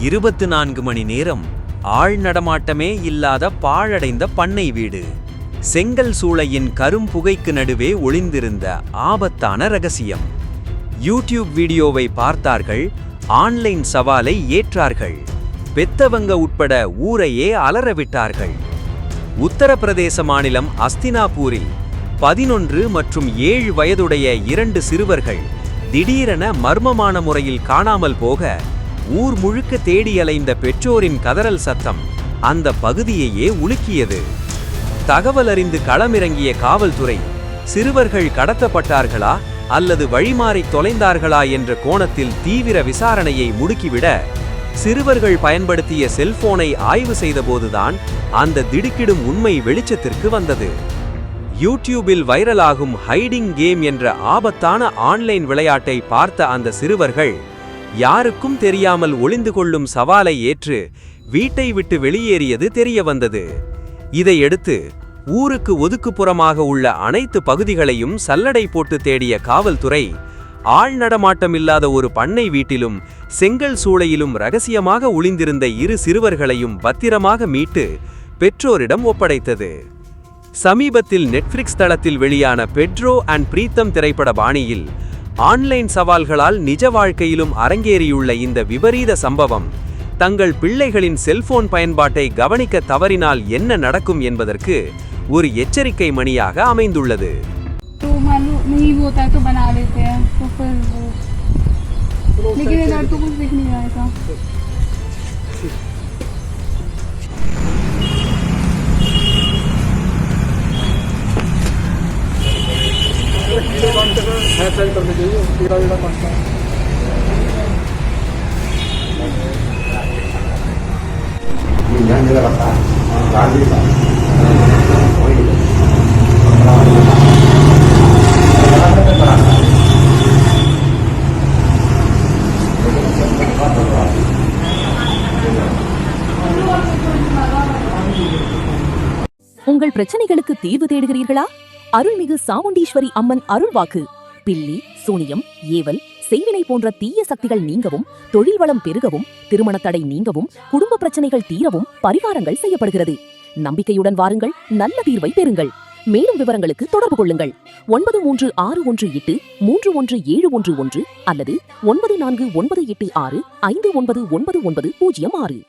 24 மணி நேரம் ஆள் நடமாட்டமே இல்லாத பாழடைந்த பண்ணை வீடு. செங்கல் சூளையின் கரும்புகைக்கு நடுவே ஒளிந்திருந்த ஆபத்தான ரகசியம். யூடியூப் வீடியோவை பார்த்தார்கள், ஆன்லைன் சவாலை ஏற்றார்கள், பெத்தவங்க உட்பட ஊரையே அலறவிட்டார்கள். உத்தரப்பிரதேச மாநிலம் அஸ்தினாபூரில் 11 மற்றும் 7 வயதுடைய 2 சிறுவர்கள் திடீரென மர்மமான முறையில் காணாமல் போக ஊர் முழுக்க தேடி அலைந்த பெற்றோரின் கதறல் சத்தம் அந்த பகுதியையே உலுக்கியது. தகவல் அறிந்து களமிறங்கிய காவல்துறை சிறுவர்கள் கடத்தப்பட்டார்களா அல்லது வழிமாறி தொலைந்தார்களா என்ற கோணத்தில் தீவிர விசாரணையை முடுக்கிவிட, சிறுவர்கள் பயன்படுத்திய செல்போனை ஆய்வு செய்தபோதுதான் அந்த திடுக்கிடும் உண்மை வெளிச்சத்திற்கு வந்தது. யூடியூபில் வைரலாகும் ஹைடிங் கேம் என்ற ஆபத்தான ஆன்லைன் விளையாட்டை பார்த்த அந்த சிறுவர்கள் யாருக்கும் தெரியாமல் ஒளிந்து கொள்ளும் சவாலை ஏற்று வீட்டை விட்டு வெளியேறியது தெரிய வந்தது. இதையடுத்து ஊருக்கு ஒதுக்குப்புறமாக உள்ள அனைத்து பகுதிகளையும் சல்லடை போட்டு தேடிய காவல்துறை ஆள் நடமாட்டமில்லாத ஒரு பண்ணை வீட்டிலும் செங்கல் சூளையிலும் ரகசியமாக ஒளிந்திருந்த 2 சிறுவர்களையும் பத்திரமாக மீட்டு பெற்றோரிடம் ஒப்படைத்தது. சமீபத்தில் நெட்ஃபிளிக்ஸ் தளத்தில் வெளியான பெட்ரோ அண்ட் பிரீத்தம் திரைப்பட பாணியில் ஆன்லைன் சவால்களால் நிஜ வாழ்க்கையிலும் அரங்கேறியுள்ள இந்த விபரீத சம்பவம் தங்கள் பிள்ளைகளின் செல்போன் பயன்பாட்டை கவனிக்க தவறினால் என்ன நடக்கும் என்பதற்கு ஒரு எச்சரிக்கை மணியாக அமைந்துள்ளது. உங்கள் பிரச்சனைகளுக்கு தீர்வு தேடுகிறீர்களா? அருள்மிகு சாமுண்டீஸ்வரி அம்மன் அருள்வாக்கு. பில்லி, சூனியம், ஏவல், செய்வினை போன்ற தீய சக்திகள் நீங்கவும், தொழில் வளம் பெருகவும், திருமண தடை நீங்கவும், குடும்ப பிரச்சனைகள் தீரவும் பரிகாரங்கள் செய்யப்படுகிறது. நம்பிக்கையுடன் வாருங்கள், நல்ல தீர்வை பெறுங்கள். மேலும் விவரங்களுக்கு தொடர்பு கொள்ளுங்கள். 9361831711 அல்லது 9498659990.